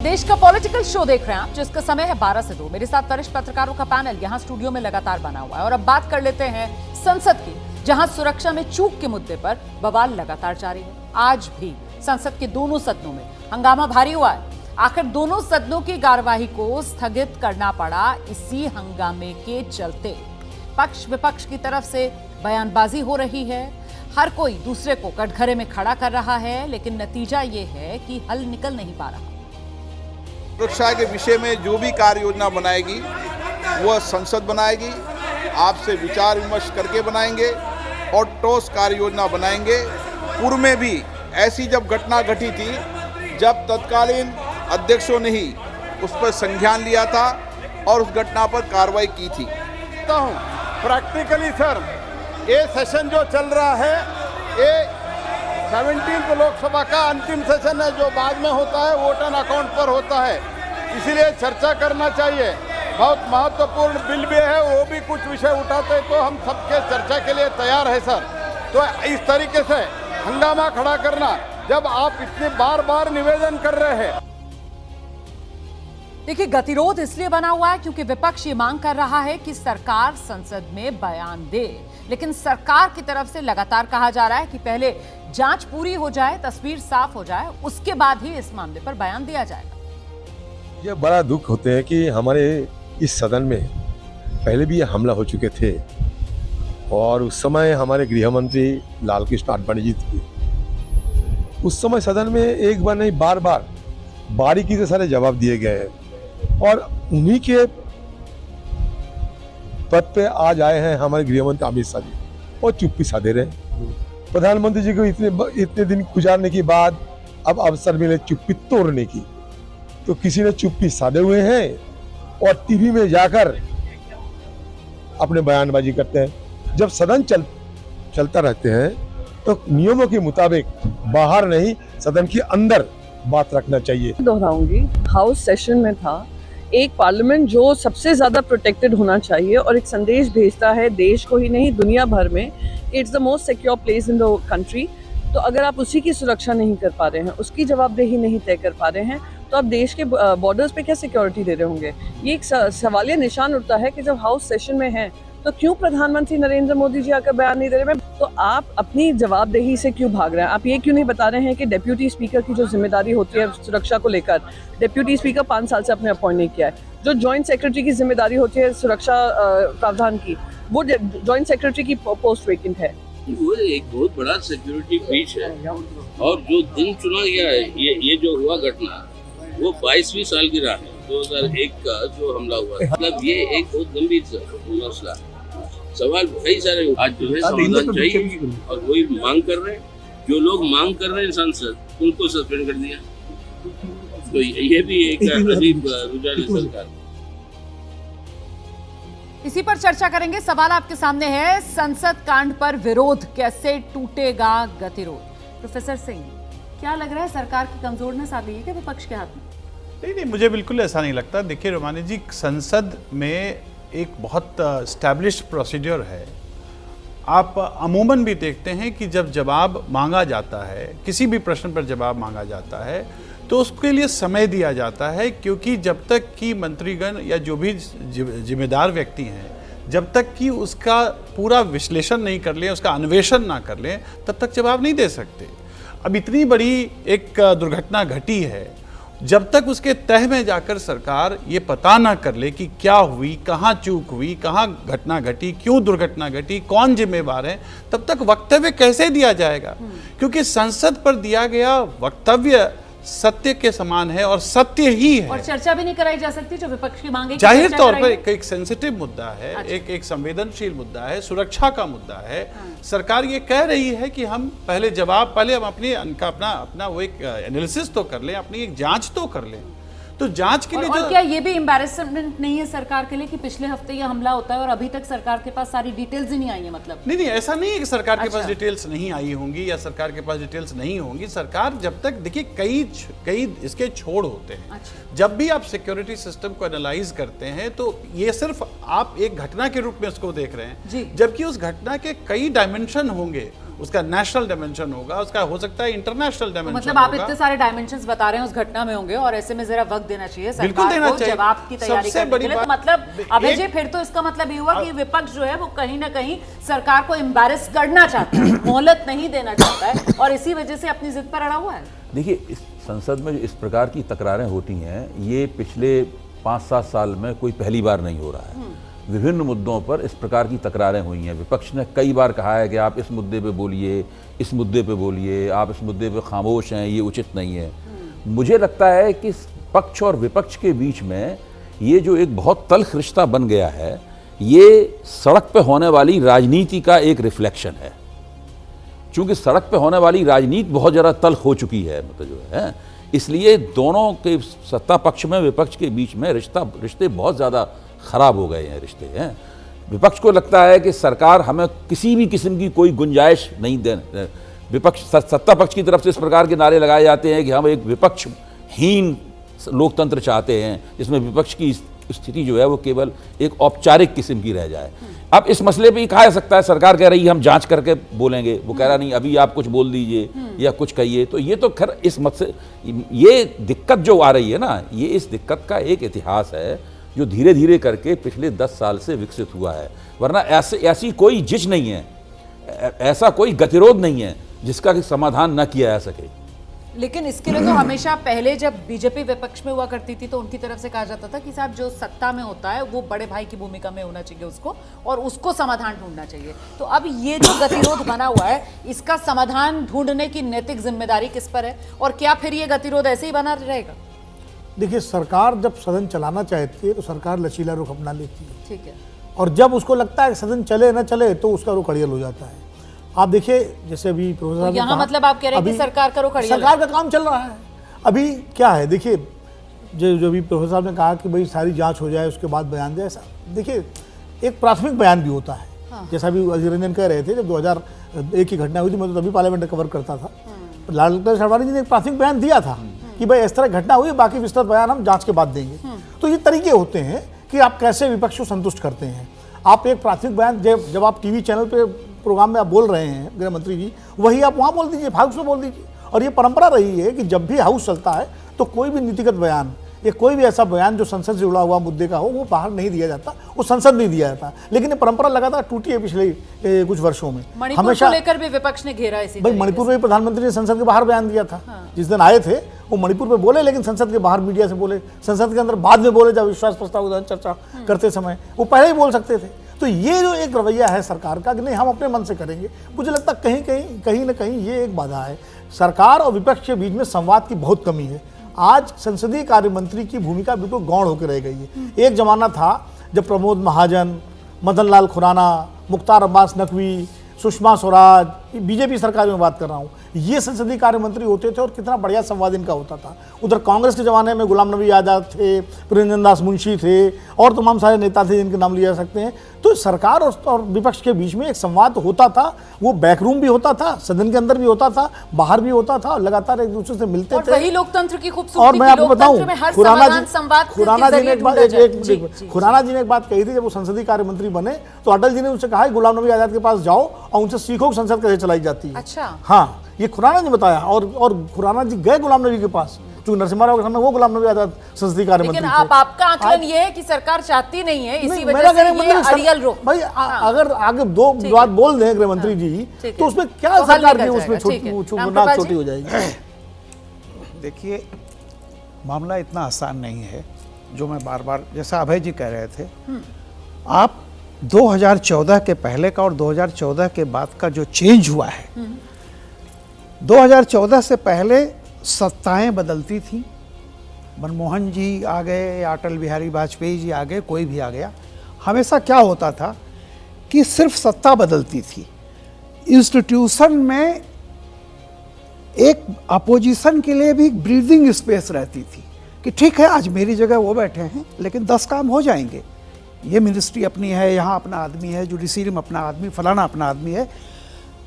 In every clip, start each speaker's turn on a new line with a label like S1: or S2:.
S1: देश का political show देख रहे हैं आप, जिसका समय है 12 से 2। मेरे साथ वरिष्ठ पत्रकारों का पैनल यहां स्टूडियो में लगातार बना हुआ है और अब बात कर लेते हैं संसद की, जहां सुरक्षा में चूक के मुद्दे पर बवाल लगातार जारी है। आज भी संसद के दोनों सदनों में हंगामा भारी हुआ है। आखिर दोनों सदनों की कार्यवाही को स्थगित करना पड़ा। इसी हंगामे के चलते पक्ष विपक्ष की तरफ से बयानबाजी हो रही है। हर कोई दूसरे को कटघरे में खड़ा कर रहा है, लेकिन नतीजा ये है कि हल निकल नहीं पा रहा।
S2: सुरक्षा के विषय में जो भी कार्य योजना बनाएगी वह संसद बनाएगी, आपसे विचार विमर्श करके बनाएंगे और ठोस कार्य योजना बनाएंगे। पूर्व में भी ऐसी जब घटना घटी थी, जब तत्कालीन अध्यक्षों ने ही उस पर संज्ञान लिया था और उस घटना पर कार्रवाई की थी।
S3: प्रैक्टिकली सर, ये सेशन जो चल रहा है ये 17वीं लोकसभा का अंतिम सेशन है, जो बाद में होता है वोट ऑन अकाउंट पर होता है, इसीलिए चर्चा करना चाहिए। बहुत महत्वपूर्ण बिल भी है, वो भी कुछ विषय उठाते तो हम सबके चर्चा के लिए तैयार है सर। तो इस तरीके से हंगामा खड़ा करना, जब आप इतने बार बार निवेदन कर रहे हैं।
S1: देखिए, गतिरोध इसलिए बना हुआ है क्योंकि विपक्ष ये मांग कर रहा है कि सरकार संसद में बयान दे, लेकिन सरकार की तरफ से लगातार कहा जा रहा है कि पहले जांच पूरी हो जाए, तस्वीर साफ हो जाए, उसके बाद ही इस मामले पर बयान दिया जाएगा।
S4: यह बड़ा दुख होते हैं कि हमारे इस सदन में पहले भी ये हमला हो चुके थे और उस समय हमारे गृह मंत्री लालकृष्ण आडवाणी जी थे। उस समय सदन में एक बार नहीं बार बार बारीकी से सारे जवाब दिए गए और उन्हीं के पद पे आज आए हैं हमारे गृह मंत्री अमित शाह जी और चुप्पी साधे रहे। प्रधानमंत्री जी को इतने दिन गुजारने के बाद अब अवसर मिले चुप्पी तोड़ने की, तो किसी ने चुप्पी साधे हुए हैं और टीवी में जाकर अपने बयानबाजी करते हैं। जब सदन चलता रहते हैं तो नियमों के मुताबिक बाहर नहीं, सदन के अंदर बात रखना चाहिए।
S5: दोहराऊंगी, हाउस सेशन में था एक पार्लियामेंट जो सबसे ज्यादा प्रोटेक्टेड होना चाहिए और एक संदेश भेजता है देश को ही नहीं दुनिया भर में, it's the most secure place in the country. तो अगर आप उसी की सुरक्षा नहीं कर पा रहे हैं, उसकी जवाबदेही नहीं तय कर पा रहे हैं, तो आप देश के बॉर्डर्स पे क्या सिक्योरिटी दे रहे होंगे। ये एक सवालिया निशान उठता है कि जब हाउस सेशन में है तो क्यों प्रधानमंत्री नरेंद्र मोदी जी आकर बयान नहीं दे रहे। तो आप अपनी जवाबदेही से क्यों भाग रहे हैं? आप ये क्यों नहीं बता रहे हैं कि डिप्यूटी स्पीकर की जो जिम्मेदारी होती है सुरक्षा को लेकर, डिप्यूटी स्पीकर 5 साल से अपने अपॉइंट नहीं किया है। जो जॉइंट सेक्रेटरी की जिम्मेदारी होती है सुरक्षा प्रावधान की, वो जॉइंट सेक्रेटरी की पोस्ट वेकेंट है।
S6: वो एक बहुत बड़ा सिक्योरिटी ब्रीच है और जो दिन चुना गया है, ये जो हुआ घटना, वो 22वीं साल की राह है। 2001 का जो हमला हुआ, मतलब ये एक बहुत गंभीर मसला। सवाल कई सारे आज जो है समाधान चाहिए और वही मांग कर रहे हैं। जो लोग मांग कर रहे हैं सांसद, उनको सस्पेंड कर दिया। तो ये भी एक अजीब रुझान है सरकार।
S1: इसी पर चर्चा करेंगे। सवाल आपके सामने है, संसद कांड पर विरोध कैसे टूटेगा गतिरोध? प्रोफेसर सिंह, क्या लग रहा है, सरकार की कमजोरनेस आ गई है क्या विपक्ष के हाथ में?
S7: नहीं, मुझे बिल्कुल ऐसा नहीं लगता। देखिए रोमानी जी, संसद में एक बहुत स्टैब्लिश्ड प्रोसीजर है। आप अमूमन भी देखते हैं कि जब जवाब मांगा जाता है, किसी भी प्रश्न पर जवाब मांगा जाता है, तो उसके लिए समय दिया जाता है, क्योंकि जब तक कि मंत्रीगण या जो भी जिम्मेदार व्यक्ति हैं, जब तक कि उसका पूरा विश्लेषण नहीं कर लें, उसका अन्वेषण ना कर लें, तब तक जवाब नहीं दे सकते। अब इतनी बड़ी एक दुर्घटना घटी है, जब तक उसके तह में जाकर सरकार ये पता ना कर ले कि क्या हुई, कहाँ चूक हुई, कहाँ घटना घटी, क्यों दुर्घटना घटी, कौन जिम्मेवार है, तब तक वक्तव्य कैसे दिया जाएगा? क्योंकि संसद पर दिया गया वक्तव्य सत्य के समान है और सत्य ही है,
S1: और चर्चा भी नहीं कराई जा सकती जो विपक्ष की मांग है।
S7: जाहिर तौर पर एक सेंसिटिव मुद्दा है। अच्छा। एक संवेदनशील मुद्दा है, सुरक्षा का मुद्दा है। सरकार ये कह रही है कि हम पहले हम अपना वो एक एनालिसिस तो कर लें, अपनी एक जांच तो कर लें। तो जांच के लिए
S1: और क्या ये भी एम्बैरेसमेंट नहीं है सरकार के लिए कि पिछले हफ्ते ये हमला होता है और अभी तक सरकार के पास सारी डिटेल्स ही नहीं आई है? मतलब
S7: नहीं, ऐसा नहीं है कि सरकार के पास डिटेल्स नहीं आई होंगी या सरकार के पास डिटेल्स नहीं होंगी। सरकार जब तक, देखिए कई इसके छोड़ होते हैं। अच्छा। जब भी आप सिक्योरिटी सिस्टम को एनालाइज करते हैं तो ये सिर्फ आप एक घटना के रूप में उसको देख रहे हैं, जबकि उस घटना के कई डायमेंशन होंगे उसका नेशनल डायमेंशन होगा, उसका हो सकता है इंटरनेशनल डायमेंशन
S1: मतलब आप इतने सारे डायमेंशंस बता रहे हैं उस घटना में होंगे और ऐसे में जरा वक्त देना चाहिए
S7: बिल्कुल
S1: सरकार
S7: देना
S1: को
S7: चाहिए।
S1: जवाब की तैयारी
S7: सबसे
S1: करने
S7: बड़ी
S1: के लिए। तो
S7: बात-
S1: मतलब अभय जी फिर तो इसका मतलब ये हुआ कि विपक्ष जो है वो कहीं ना कहीं सरकार को एम्बैरेस करना चाहता है, मोहलत नहीं देना चाहता है और इसी वजह से अपनी जिद पर अड़ा हुआ है।
S8: देखिए, इस संसद में जो इस प्रकार की तकरारें होती हैं, ये पिछले 5-7 साल में कोई पहली बार नहीं हो रहा है। विभिन्न मुद्दों पर इस प्रकार की तकरारें हुई हैं। विपक्ष ने कई बार कहा है कि आप इस मुद्दे पे बोलिए, इस मुद्दे पे बोलिए, आप इस मुद्दे पे खामोश हैं, ये उचित नहीं है। मुझे लगता है कि पक्ष और विपक्ष के बीच में ये जो एक बहुत तल्ख रिश्ता बन गया है, ये सड़क पे होने वाली राजनीति का एक रिफ्लेक्शन है। चूंकि सड़क पे होने वाली राजनीति बहुत ज़्यादा तल्ख हो चुकी है, मतलब जो है, इसलिए दोनों के सत्ता पक्ष में विपक्ष के बीच में रिश्ते बहुत ज़्यादा खराब हो गए हैं। रिश्ते हैं, विपक्ष को लगता है कि सरकार हमें किसी भी किस्म की कोई गुंजाइश नहीं दे। विपक्ष सत्ता पक्ष की तरफ से इस प्रकार के नारे लगाए जाते हैं कि हम एक विपक्षहीन लोकतंत्र चाहते हैं, जिसमें विपक्ष की स्थिति जो है वो केवल एक औपचारिक किस्म की रह जाए। अब इस मसले पे कहा जा सकता है, सरकार कह रही है हम जांच करके बोलेंगे, वो कह रहा नहीं अभी आप कुछ बोल दीजिए या कुछ कहिए। तो ये तो खैर इस मसले, ये दिक्कत जो आ रही है ना, ये इस दिक्कत का एक इतिहास है जो धीरे धीरे करके पिछले 10 साल से विकसित हुआ है। वरना ऐसी कोई जिच नहीं है, ऐसा कोई गतिरोध नहीं है जिसका कि समाधान न किया जा सके।
S1: लेकिन इसके लिए तो हमेशा पहले जब बीजेपी विपक्ष में हुआ करती थी तो उनकी तरफ से कहा जाता था कि साहब जो सत्ता में होता है वो बड़े भाई की भूमिका में होना चाहिए उसको, और उसको समाधान ढूंढना चाहिए। तो अब ये जो गतिरोध बना हुआ है, इसका समाधान ढूंढने की नैतिक जिम्मेदारी किस पर है, और क्या फिर ये गतिरोध ऐसे ही बना रहेगा?
S9: देखिए, सरकार जब सदन चलाना चाहती है तो सरकार लचीला रुख अपना लेती है,
S1: ठीक है,
S9: और जब उसको लगता है कि सदन चले ना चले तो उसका रुख अड़ियल हो जाता है। आप देखिए, जैसे अभी प्रोफेसर साहब ने
S1: यहाँ
S9: कहा,
S1: मतलब आप कह रहे हैं कि
S9: अभी
S1: सरकार का रुख अड़ियल है।
S9: सरकार का काम चल रहा है। अभी क्या है, देखिए जो भी प्रोफेसर साहब ने कहा कि भाई सारी जांच हो जाए उसके बाद बयान दे, ऐसा देखिए एक प्राथमिक बयान भी होता है। जैसा भी अजय रंजन कह रहे थे, जब 2001 की घटना हुई थी, मैं तो तभी पार्लियामेंट में कवर करता था, लालकृष्ण आडवाणी जी ने एक प्राथमिक बयान दिया था कि भाई इस तरह घटना हुई, बाकी विस्तृत बयान हम जांच के बाद देंगे। तो ये तरीके होते हैं कि आप कैसे विपक्ष को संतुष्ट करते हैं। आप एक प्राथमिक बयान जब आप टीवी चैनल पे प्रोग्राम में आप बोल रहे हैं गृह मंत्री जी, वही आप वहाँ बोल दीजिए, हाउस में बोल दीजिए। और ये परंपरा रही है कि जब भी हाउस चलता है तो कोई भी नीतिगत बयान या कोई भी ऐसा बयान जो संसद से जुड़ा हुआ मुद्दे का हो वो बाहर नहीं दिया जाता, वो संसद नहीं दिया जाता। लेकिन ये परंपरा लगातार टूटी है पिछले कुछ वर्षों में।
S1: मणिपुर को लेकर भी विपक्ष ने घेरा इसी
S9: भाई, मणिपुर में प्रधानमंत्री ने संसद के बाहर बयान दिया था। जिस दिन आए थे वो मणिपुर में बोले, लेकिन संसद के बाहर मीडिया से बोले, संसद के अंदर बाद में बोले जब विश्वास प्रस्ताव पर चर्चा करते समय, वो पहले ही बोल सकते थे। तो ये जो एक रवैया है सरकार का कि नहीं हम अपने मन से करेंगे, मुझे लगता है कहीं ना कहीं ये एक बाधा है। सरकार और विपक्ष के बीच में संवाद की बहुत कमी है। आज संसदीय कार्य मंत्री की भूमिका बिल्कुल गौण होकर रह गई है। एक जमाना था जब प्रमोद महाजन, मदन लाल खुराना, मुख्तार अब्बास नकवी, सुषमा स्वराज, बीजेपी सरकार में बात कर रहा हूँ, ये संसदीय कार्य मंत्री होते थे और कितना बढ़िया संवाद इनका होता था। उधर कांग्रेस के ज़माने में गुलाम नबी आज़ाद थे, प्रेमचंद दास मुंशी थे और तमाम सारे नेता थे जिनके नाम लिए जा सकते हैं। तो सरकार और विपक्ष के बीच में एक संवाद होता था, वो बैकरूम भी होता था, सदन के अंदर भी होता था, बाहर भी होता था, लगातार एक दूसरे से मिलते थे।
S1: वही लोकतंत्र की खूबसूरती।
S9: और मैं आपको बताऊं, खुराना जी ने एक बात कही थी जब वो संसदीय कार्य मंत्री बने, तो अटल जी ने उनसे कहा गुलाम नबी आज़ाद के पास जाओ और उनसे सीखो संसद कैसे चलाई जाती है।
S1: अच्छा,
S9: हाँ, ये खुराना ने बताया। और खुराना जी गए गुलाम नबी के पास, क्योंकि नरसिम्हा राव के सामने वो गुलाम नबी आजाद संसदीय कार्य मंत्री थे।
S1: लेकिन आपका आकलन ये है कि सरकार चाहती नहीं है, इसी वजह से ये अड़ियल रुख।
S9: भाई अगर आगे दो बात बोल दें गृह मंत्री जी, तो उसमें क्या सरकार की उसमें छोटी हो जाएगी।
S10: देखिए, मामला इतना आसान नहीं है जो मैं बार बार, जैसा अभय जी कह रहे थे, आप 2014 के पहले का और 2014 के बाद का जो चेंज हुआ है, 2014 से पहले सत्ताएं बदलती थी, मनमोहन जी आ गए या अटल बिहारी वाजपेयी जी आ गए, कोई भी आ गया, हमेशा क्या होता था कि सिर्फ सत्ता बदलती थी, इंस्टीट्यूशन में एक अपोजिशन के लिए भी ब्रीदिंग स्पेस रहती थी कि ठीक है आज मेरी जगह वो बैठे हैं लेकिन 10 काम हो जाएंगे, ये मिनिस्ट्री अपनी है, यहाँ अपना आदमी है, जुडिशरी में अपना आदमी, फलाना अपना आदमी है।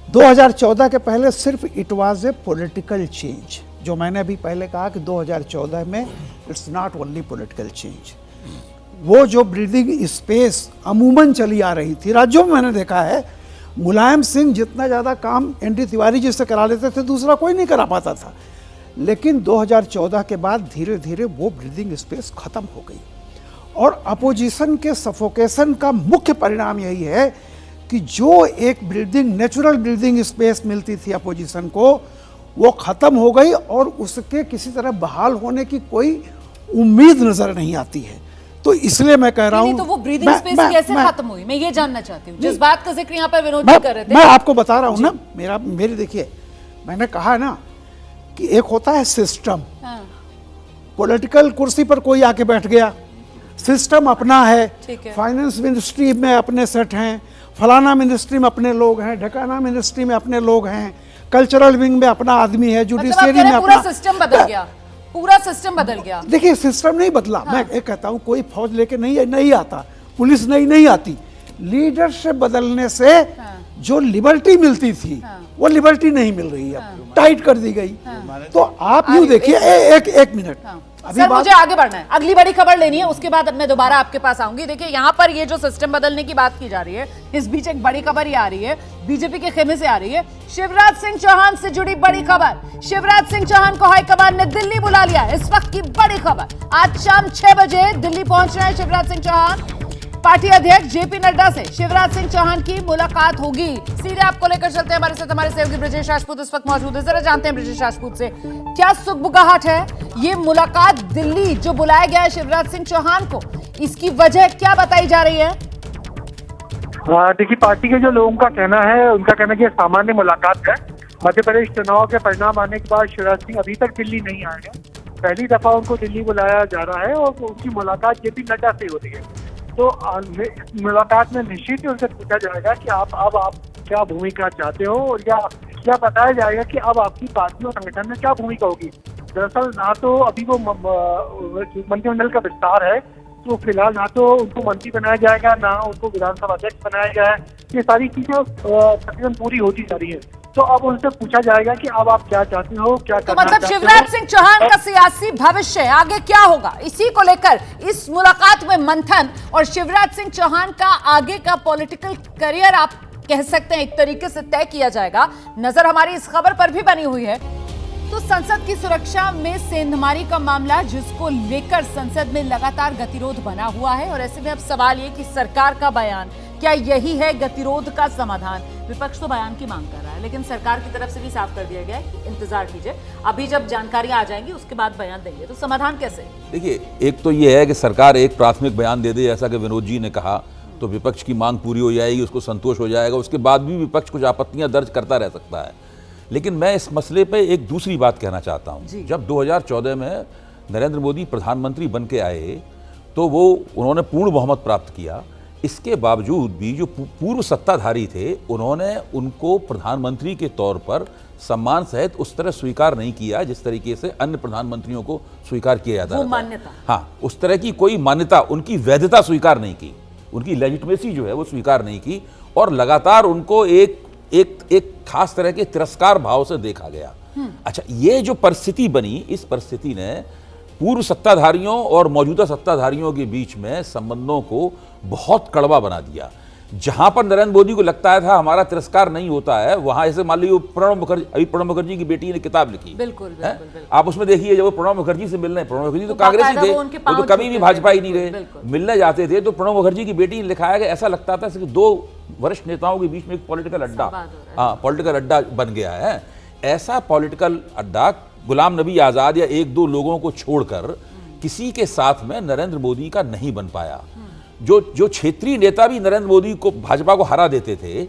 S10: 2014 के पहले सिर्फ it was a political change, जो मैंने अभी पहले कहा कि 2014 में it's not only political change, वो जो ब्रीदिंग स्पेस अमूमन चली आ रही थी राज्यों में, मैंने देखा है मुलायम सिंह जितना ज़्यादा काम एनडी तिवारी जी से करा लेते थे दूसरा कोई नहीं करा पाता था। लेकिन 2014 के बाद धीरे धीरे वो ब्रीदिंग स्पेस खत्म हो गई और अपोजिशन के सफोकेशन का मुख्य परिणाम यही है कि जो एक ब्रीदिंग नेचुरल ब्रीदिंग स्पेस मिलती थी अपोजिशन को वो खत्म हो गई और उसके किसी तरह बहाल होने की कोई उम्मीद नजर नहीं आती है। तो इसलिए मैं कह रहा हूं
S1: तो वो ब्रीदिंग स्पेस कैसे खत्म हुई, मैं ये जानना चाहती हूँ। जिस बात का जिक्र यहाँ पर विनोद जी कर रहे थे
S10: मैं आपको बता रहा हूँ ना, मेरी देखिए, मैंने कहा ना कि एक होता है सिस्टम, पॉलिटिकल कुर्सी पर कोई आके बैठ गया, सिस्टम अपना है, फाइनेंस मिनिस्ट्री में अपने सेट हैं, फलाना मिनिस्ट्री में अपने लोग हैं, ढकाना मिनिस्ट्री में अपने लोग हैं, कल्चरल विंग में अपना आदमी है, जुडिशियरी में
S1: पूरा
S10: अपना
S1: सिस्टम बदल गया, पूरा सिस्टम बदल गया।
S10: देखिए सिस्टम नहीं बदला। मैं एक कहता हूँ कोई फौज लेके नहीं आता, पुलिस नहीं आती, लीडरशिप बदलने से जो लिबर्टी मिलती थी वो लिबर्टी नहीं मिल रही है, टाइट कर दी गई। तो आप यूं देखिए, एक मिनट,
S1: सर मुझे आगे बढ़ना है, अगली बड़ी खबर लेनी है, उसके बाद मैं दोबारा आपके पास आऊंगी। देखिए यहाँ पर ये जो सिस्टम बदलने की बात की जा रही है, इस बीच एक बड़ी खबर ये आ रही है, बीजेपी के खेमे से आ रही है, शिवराज सिंह चौहान से जुड़ी बड़ी खबर। शिवराज सिंह चौहान को हाईकमान ने दिल्ली बुला लिया, इस वक्त की बड़ी खबर। आज शाम 6 बजे दिल्ली पहुंच रहे हैं शिवराज सिंह चौहान। पार्टी अध्यक्ष जेपी नड्डा से शिवराज सिंह चौहान की मुलाकात होगी। सीधे आपको लेकर चलते हैं, हमारे साथ हमारे सहयोगी ब्रजेश राजपूत इस वक्त मौजूद है। जरा जानते हैं ब्रजेश राजपूत से, क्या सुगबुगाहट है ये मुलाकात दिल्ली जो बुलाया गया है शिवराज सिंह चौहान को, इसकी वजह क्या बताई जा रही है?
S11: देखिए, पार्टी के जो लोगों का कहना है, उनका कहना है कि सामान्य मुलाकात है। मध्य प्रदेश चुनाव के परिणाम आने के बाद शिवराज सिंह अभी तक दिल्ली नहीं आए हैं, पहली दफा उनको दिल्ली बुलाया जा रहा है और उनकी मुलाकात जेपी नड्डा से हो रही है। तो मुलाकात में निश्चित ही उनसे पूछा जाएगा कि आप क्या भूमिका चाहते हो, और या बताया जाएगा कि अब आपकी पार्टी और संगठन में क्या भूमिका होगी। दरअसल ना तो अभी वो मंत्रिमंडल का विस्तार है, तो फिलहाल ना तो उनको मंत्री बनाया जाएगा, ना उनको विधानसभा अध्यक्ष बनाया गया है। ये सारी चीजें तकरीबन पूरी होती जा रही है। तो अब उनसे पूछा जाएगा कि अब आप क्या चाहते हो, क्या करना
S1: मतलब
S11: चाहते हो।
S1: शिवराज सिंह चौहान का सियासी भविष्य आगे क्या होगा, इसी को लेकर इस मुलाकात में मंथन, और शिवराज सिंह चौहान का आगे का पॉलिटिकल करियर आप कह सकते हैं एक तरीके से तय किया जाएगा। नजर हमारी इस खबर पर भी बनी हुई है। तो संसद की सुरक्षा में सेंधमारी का मामला, जिसको लेकर संसद में लगातार गतिरोध बना हुआ है, और ऐसे में अब सवाल ये कि सरकार का बयान, क्या यही है गतिरोध का समाधान? विपक्ष तो बयान की मांग कर रहा है, लेकिन सरकार की तरफ से भी साफ कर दिया गया है कि इंतजार कीजिए, अभी जब जानकारियां आ जाएंगी उसके बाद बयान देंगे। तो समाधान कैसे?
S8: देखिए, एक तो ये है कि सरकार एक प्राथमिक बयान दे दे, ऐसा कि विनोद जी ने कहा, तो विपक्ष की मांग पूरी हो जाएगी, उसको संतोष हो जाएगा, उसके बाद भी विपक्ष कुछ आपत्तियां दर्ज करता रह सकता है। लेकिन मैं इस मसले पे एक दूसरी बात कहना चाहता हूं। जब 2014 में नरेंद्र मोदी प्रधानमंत्री बन के आए तो उन्होंने पूर्ण बहुमत प्राप्त किया। इसके बावजूद भी जो पूर्व सत्ताधारी थे, उन्होंने उनको प्रधानमंत्री के तौर पर सम्मान सहित उस तरह स्वीकार नहीं किया जिस तरीके से अन्य प्रधानमंत्रियों को स्वीकार किया जाता है।
S1: मान्यता,
S8: हाँ, उस तरह की कोई मान्यता, उनकी वैधता स्वीकार नहीं की, उनकी लेजिटिमेसी जो है वो स्वीकार नहीं की, और लगातार उनको एक खास तरह के तिरस्कार भाव से देखा गया। अच्छा, ये जो परिस्थिति बनी, इस परिस्थिति ने पूर्व सत्ताधारियों और मौजूदा सत्ताधारियों के बीच में संबंधों को बहुत कड़वा बना दिया। जहां पर नरेंद्र मोदी को लगता था हमारा तिरस्कार नहीं होता है, वहां ऐसे मान लीजिए प्रणब मुखर्जी की बेटी ने किताब लिखी,
S1: बिल्कुल।
S8: आप उसमें देखिए, जब वो प्रणब मुखर्जी से मिलने, प्रणब मुखर्जी तो कांग्रेसी थे, वो तो कभी भी भाजपा ही नहीं रहे, मिलने जाते थे तो प्रणब मुखर्जी की बेटी ने लिखाया कि ऐसा लगता था कि दो वरिष्ठ नेताओं के बीच में एक पॉलिटिकल अड्डा बन गया है। ऐसा पॉलिटिकल अड्डा गुलाम नबी आजाद या एक दो लोगों को छोड़कर किसी के साथ में नरेंद्र मोदी का नहीं बन पाया। जो क्षेत्रीय नेता भी नरेंद्र मोदी को, भाजपा को हरा देते थे,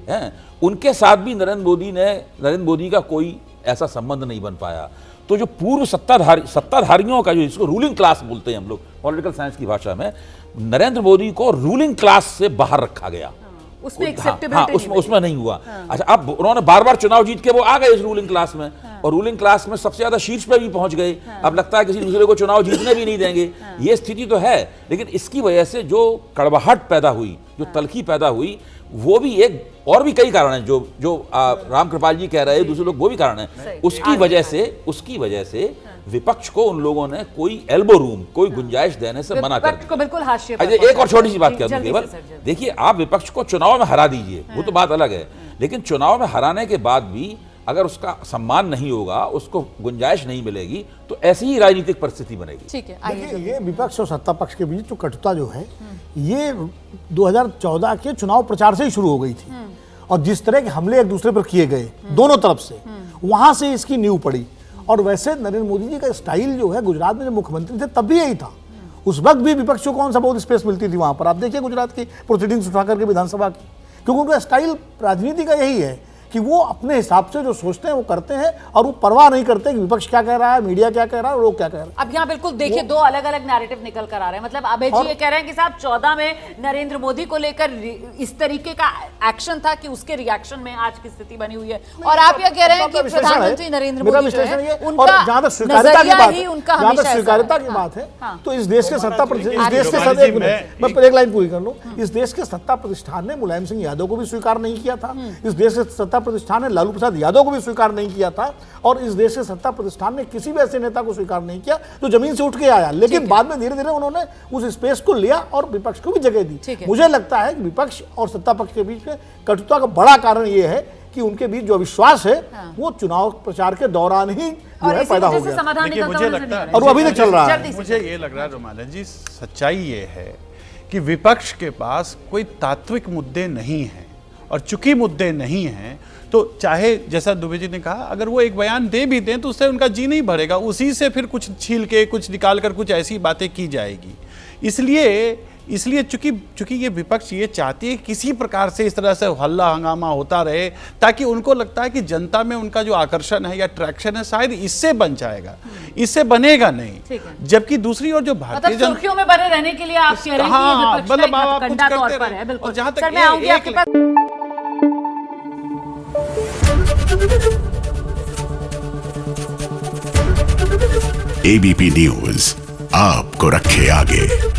S8: उनके साथ भी नरेंद्र मोदी का कोई ऐसा संबंध नहीं बन पाया। तो जो पूर्व सत्ताधारियों का, जो इसको रूलिंग क्लास बोलते हैं हम लोग पॉलिटिकल साइंस की भाषा में, नरेंद्र मोदी को रूलिंग क्लास से बाहर रखा गया, उसमें नहीं हुआ। अच्छा, अब उन्होंने बार बार चुनाव जीत के वो आ गए इस रूलिंग क्लास में, और रूलिंग क्लास में सबसे ज्यादा शीर्ष पे भी पहुंच गए। अब लगता है किसी दूसरे को चुनाव जीतने भी नहीं देंगे, ये स्थिति तो है। लेकिन इसकी वजह से जो कड़वाहट पैदा हुई, जो तलखी पैदा हुई, वो भी एक, और भी कई कारण हैं जो राम कृपाल जी कह रहे हैं, दूसरे लोग, वो भी कारण है। उसकी वजह से विपक्ष को उन लोगों ने कोई एल्बो रूम, कोई गुंजाइश देने से मना कर दिया।
S1: बिल्कुल हाशिए
S8: पर। एक और छोटी सी बात कर दूं केवल, देखिए, आप विपक्ष को चुनाव में हरा दीजिए, वो तो बात अलग है, लेकिन चुनाव में हराने के बाद भी अगर उसका सम्मान नहीं होगा, उसको गुंजाइश नहीं मिलेगी, तो ऐसी ही राजनीतिक परिस्थिति बनेगी।
S1: ठीक है,
S9: देखिए, ये विपक्ष और सत्ता पक्ष के बीच जो कटुता जो है, ये 2014 के चुनाव प्रचार से ही शुरू हो गई थी। और जिस तरह के हमले एक दूसरे पर किए गए दोनों तरफ से, वहां से इसकी नींव पड़ी। और वैसे नरेंद्र मोदी जी का स्टाइल जो है, गुजरात में जब मुख्यमंत्री थे तब भी यही था। उस वक्त भी विपक्ष को कौन सा बहुत स्पेस मिलती थी वहां पर। आप देखिए गुजरात की प्रोसीडिंग्स उठा करके विधानसभा की, क्योंकि उनका स्टाइल राजनीति का यही है कि वो अपने हिसाब से जो सोचते हैं वो करते हैं, और वो परवाह नहीं करते कि विपक्ष क्या कह रहा है, मीडिया क्या कह रहा है, लोग क्या कह रहे हैं।
S1: अब यहाँ बिल्कुल देखिए, दो अलग अलग नैरेटिव निकल कर आ रहे हैं। मतलब अभय जी ये कह रहे हैं कि साहब 14 में नरेंद्र मोदी को लेकर इस तरीके का एक्शन था कि उसके रिएक्शन में आज की स्थिति बनी हुई है, और आप ये कह रहे हैं कि प्रधानमंत्री नरेंद्र मोदी जो है, उनका
S9: जहां तक स्वीकार्यता की
S1: हाँ,
S9: बात है,
S1: हाँ।
S9: तो इस देश के सत्ता प्रतिष्ठान, इस देश के
S7: रोमानी
S9: सत्ता,
S7: जी,
S9: एक मिनट, मैं एक लाइन पूरी कर लूं। इस देश के सत्ता प्रतिष्ठान ने मुलायम सिंह यादव को भी स्वीकार नहीं किया था। इस देश के सत्ता प्रतिष्ठान ने लालू प्रसाद यादव को भी स्वीकार नहीं किया था, और इस देश के सत्ता प्रतिष्ठान ने किसी भी ऐसे नेता को स्वीकार नहीं किया जो जमीन से उठ के आया। लेकिन बाद में धीरे धीरे उन्होंने उस स्पेस को लिया और विपक्ष को भी जगह दी। मुझे लगता है कि विपक्ष और सत्ता पक्ष के बीच में कटुता का बड़ा कारण यह है कि उनके बीच जो विश्वास है वो चुनाव प्रचार के दौरान ही जो है पैदा हो गया।
S7: देखिए, मुझे लगता है,
S9: और वो अभी तक चल रहा है।
S7: मुझे ये लग रहा है रोमाना जी, सच्चाई ये है कि विपक्ष के पास कोई तात्विक मुद्दे नहीं हैं, और चूंकि मुद्दे नहीं हैं तो चाहे जैसा दुबे जी ने कहा, अगर वो एक बयान दे भी दें तो उससे उनका जी नहीं भरेगा, उसी से फिर कुछ छील के कुछ निकाल कर कुछ ऐसी बातें की जाएगी। इसलिए चूंकि ये विपक्ष ये चाहती है किसी प्रकार से इस तरह से हल्ला हंगामा होता रहे, ताकि उनको लगता है कि जनता में उनका जो आकर्षण है या ट्रैक्शन है शायद इससे बन जाएगा, इससे बनेगा नहीं। जबकि दूसरी ओर जो भारतीय जनता
S1: सुर्खियों में बने रहने के लिए आप कह रहे हैं
S7: हाँ,
S1: कि मतलब
S7: आप कुछ
S1: कंडा तौर
S7: करते
S1: पर
S7: रहे।
S1: है। बिल्कुल
S7: और जहाँ तक
S1: सर, मैं आऊंगी आपके पास।
S12: एबीपी न्यूज आपको रखे आगे।